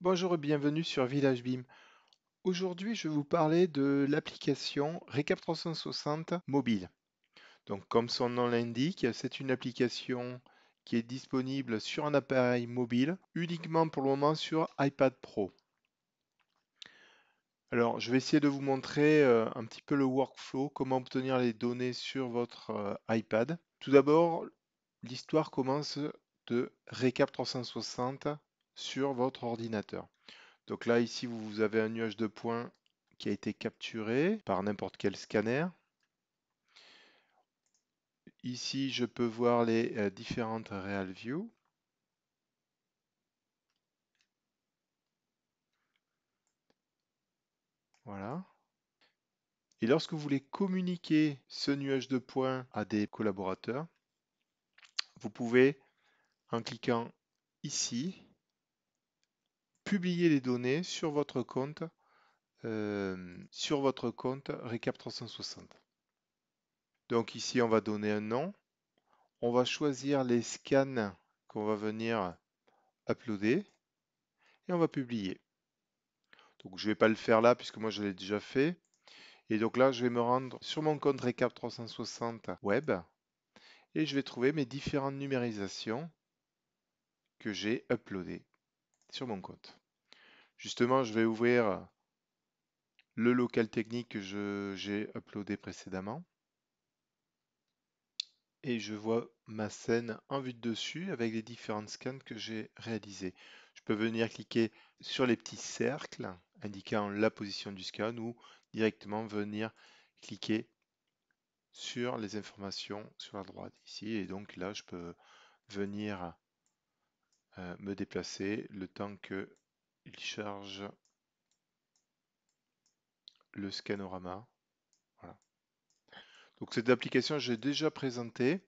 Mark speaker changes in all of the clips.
Speaker 1: Bonjour et bienvenue sur Village Beam. Aujourd'hui, je vais vous parler de l'application Recap 360 mobile. Donc, comme son nom l'indique, c'est une application qui est disponible sur un appareil mobile, uniquement pour le moment sur iPad Pro. Alors, je vais essayer de vous montrer un petit peu le workflow, comment obtenir les données sur votre iPad. Tout d'abord, l'histoire commence de Recap 360 sur votre ordinateur. Donc là, ici, vous avez un nuage de points qui a été capturé par n'importe quel scanner. Ici, je peux voir les différentes Real View. Voilà. Et lorsque vous voulez communiquer ce nuage de points à des collaborateurs, vous pouvez, en cliquant ici, publier les données sur votre compte Recap 360. Donc ici, on va donner un nom. On va choisir les scans qu'on va venir uploader et on va publier. Donc je ne vais pas le faire là puisque moi je l'ai déjà fait. Et donc là, je vais me rendre sur mon compte Recap 360 web et je vais trouver mes différentes numérisations que j'ai uploadées sur mon compte. Justement, je vais ouvrir le local technique que j'ai uploadé précédemment. Et je vois ma scène en vue de dessus avec les différents scans que j'ai réalisés. Je peux venir cliquer sur les petits cercles indiquant la position du scan ou directement venir cliquer sur les informations sur la droite ici. Et donc là, je peux venir me déplacer le temps qu'il charge le scanorama. Voilà. Donc cette application, j'ai déjà présenté.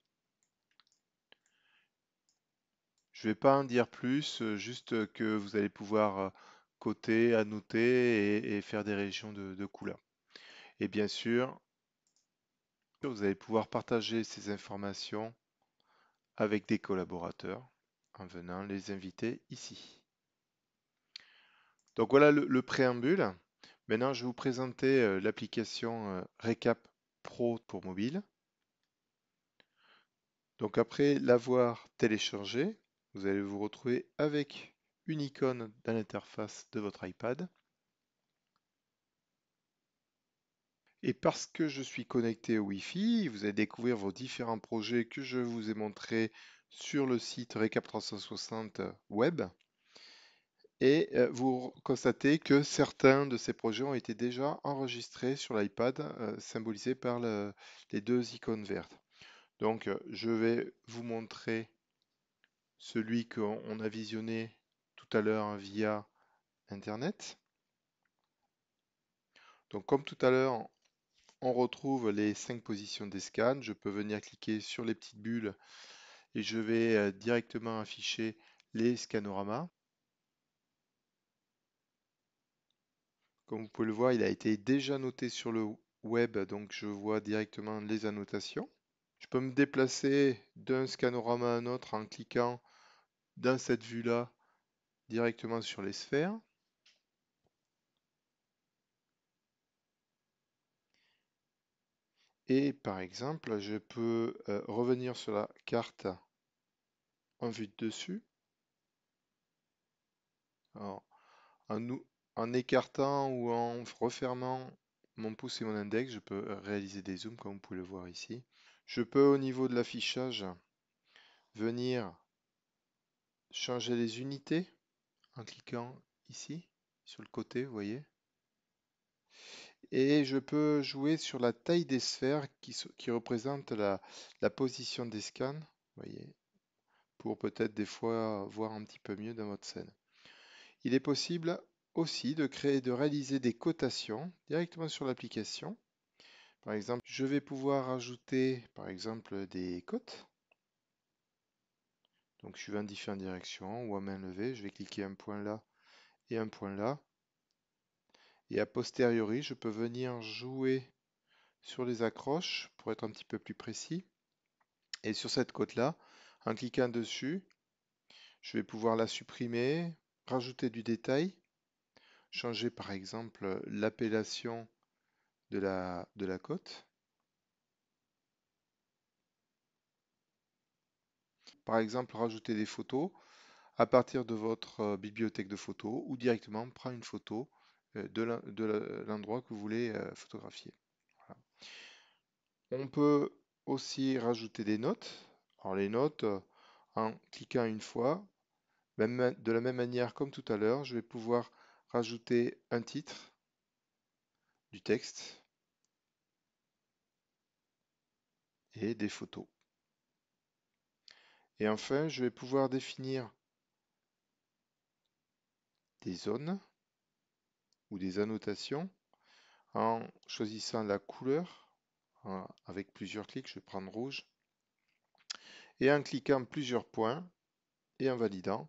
Speaker 1: Je ne vais pas en dire plus, juste que vous allez pouvoir coter, annoter et faire des régions de couleurs. Et bien sûr, vous allez pouvoir partager ces informations avec des collaborateurs en venant les inviter ici. Donc voilà le préambule. Maintenant, je vais vous présenter l'application Recap Pro pour mobile. Donc après l'avoir téléchargée, vous allez vous retrouver avec une icône dans l'interface de votre iPad. Et parce que je suis connecté au Wi-Fi, vous allez découvrir vos différents projets que je vous ai montrés sur le site Recap 360 web. Et vous constatez que certains de ces projets ont été déjà enregistrés sur l'iPad, symbolisés par les deux icônes vertes. Donc, je vais vous montrer celui qu'on a visionné tout à l'heure via Internet. Donc, comme tout à l'heure, on retrouve les 5 positions des scans. Je peux venir cliquer sur les petites bulles et je vais directement afficher les scanoramas. Comme vous pouvez le voir, il a été déjà noté sur le web, donc je vois directement les annotations. Je peux me déplacer d'un scanorama à un autre en cliquant dans cette vue-là directement sur les sphères. Et par exemple, je peux revenir sur la carte en vue de dessus. Alors, en écartant ou en refermant mon pouce et mon index, je peux réaliser des zooms comme vous pouvez le voir ici. Je peux au niveau de l'affichage venir changer les unités en cliquant ici sur le côté, vous voyez. Et je peux jouer sur la taille des sphères qui représentent la position des scans, vous voyez, pour peut-être des fois voir un petit peu mieux dans votre scène. Il est possible aussi de créer, de réaliser des cotations directement sur l'application. Par exemple, je vais pouvoir ajouter par exemple des cotes. Donc suivant différentes directions ou à main levée, je vais cliquer un point là et un point là. Et a posteriori, je peux venir jouer sur les accroches pour être un petit peu plus précis. Et sur cette cote là, en cliquant dessus, je vais pouvoir la supprimer rajouter du détail, changer par exemple l'appellation de la cote. Par exemple, rajouter des photos à partir de votre bibliothèque de photos ou directement prendre une photo de l'endroit que vous voulez photographier. Voilà. On peut aussi rajouter des notes. Alors les notes, en cliquant une fois, de la même manière comme tout à l'heure, je vais pouvoir rajouter un titre, du texte et des photos. Et enfin, je vais pouvoir définir des zones ou des annotations en choisissant la couleur. Avec plusieurs clics, je vais prendre rouge. Et en cliquant plusieurs points et en validant,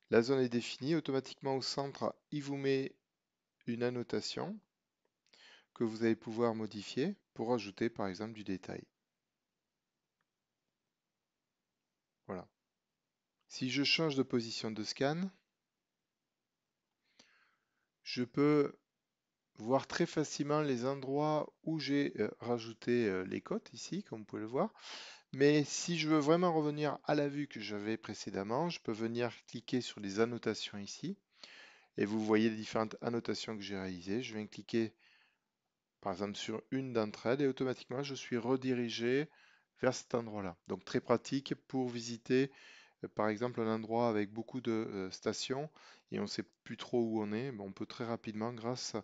Speaker 1: la zone est définie. Automatiquement au centre, il vous met une annotation que vous allez pouvoir modifier pour ajouter par exemple du détail. Voilà. Si je change de position de scan, je peux voir très facilement les endroits où j'ai rajouté les cotes ici, comme vous pouvez le voir. Mais si je veux vraiment revenir à la vue que j'avais précédemment, je peux venir cliquer sur les annotations ici. Et vous voyez les différentes annotations que j'ai réalisées. Je viens cliquer par exemple sur une d'entre elles et automatiquement je suis redirigé vers cet endroit-là. Donc très pratique pour visiter par exemple un endroit avec beaucoup de stations et on ne sait plus trop où on est. On peut très rapidement, grâce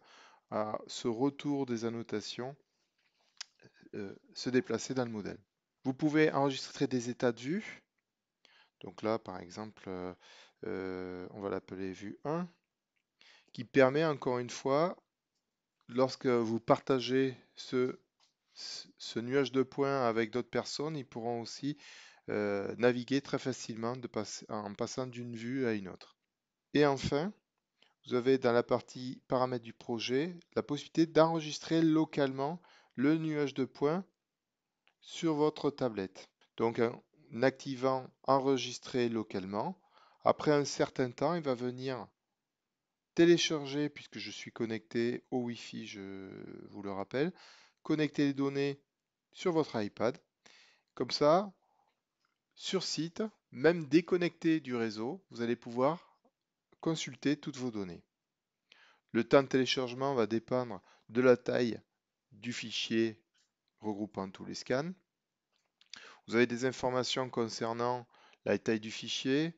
Speaker 1: à ce retour des annotations, se déplacer dans le modèle. Vous pouvez enregistrer des états de vue. Donc là, par exemple, on va l'appeler vue 1, qui permet encore une fois, lorsque vous partagez ce nuage de points avec d'autres personnes, ils pourront aussi naviguer très facilement en passant d'une vue à une autre. Et enfin, vous avez dans la partie paramètres du projet la possibilité d'enregistrer localement le nuage de points sur votre tablette. Donc en activant enregistrer localement, après un certain temps, il va venir télécharger, puisque je suis connecté au Wi-Fi, je vous le rappelle, connecter les données sur votre iPad. Comme ça, sur site, même déconnecté du réseau, vous allez pouvoir consulter toutes vos données. Le temps de téléchargement va dépendre de la taille du fichier regroupant tous les scans. Vous avez des informations concernant la taille du fichier.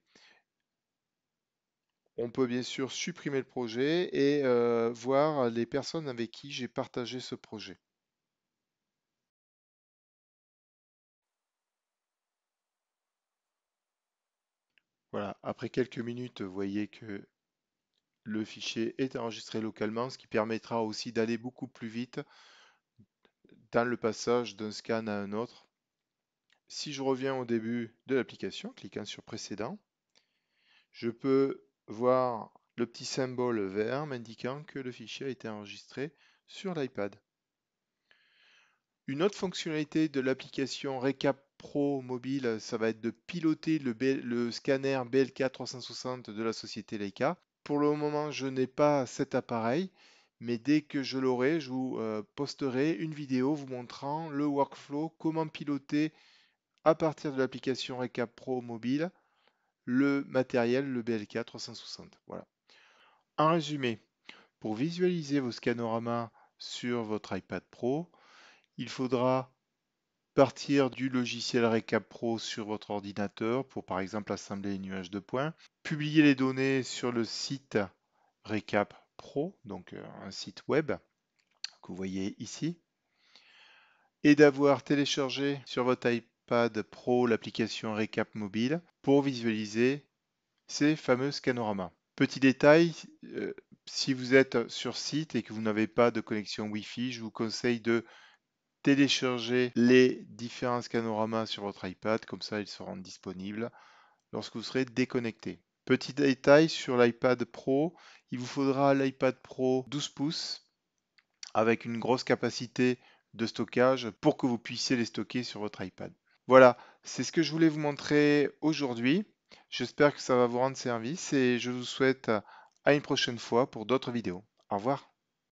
Speaker 1: On peut bien sûr supprimer le projet et voir les personnes avec qui j'ai partagé ce projet. Voilà, après quelques minutes, vous voyez que le fichier est enregistré localement, ce qui permettra aussi d'aller beaucoup plus vite dans le passage d'un scan à un autre. Si je reviens au début de l'application, cliquant sur précédent, je peux voir le petit symbole vert m'indiquant que le fichier a été enregistré sur l'iPad. Une autre fonctionnalité de l'application Recap Pro mobile, ça va être de piloter le scanner BLK 360 de la société Leica. Pour le moment, je n'ai pas cet appareil, mais dès que je l'aurai, je vous posterai une vidéo vous montrant le workflow, comment piloter à partir de l'application Recap Pro mobile le matériel, le BLK 360. Voilà. En résumé, pour visualiser vos scanoramas sur votre iPad Pro, il faudra partir du logiciel Recap Pro sur votre ordinateur pour par exemple assembler les nuages de points, publier les données sur le site Recap Pro, donc un site web que vous voyez ici, et d'avoir téléchargé sur votre iPad Pro l'application Recap Mobile pour visualiser ces fameux scanoramas. Petit détail, si vous êtes sur site et que vous n'avez pas de connexion Wi-Fi, je vous conseille de télécharger les différents scanoramas sur votre iPad, comme ça ils seront disponibles lorsque vous serez déconnecté. Petit détail sur l'iPad Pro, il vous faudra l'iPad Pro 12 pouces avec une grosse capacité de stockage pour que vous puissiez les stocker sur votre iPad. Voilà, c'est ce que je voulais vous montrer aujourd'hui. J'espère que ça va vous rendre service et je vous souhaite à une prochaine fois pour d'autres vidéos. Au revoir.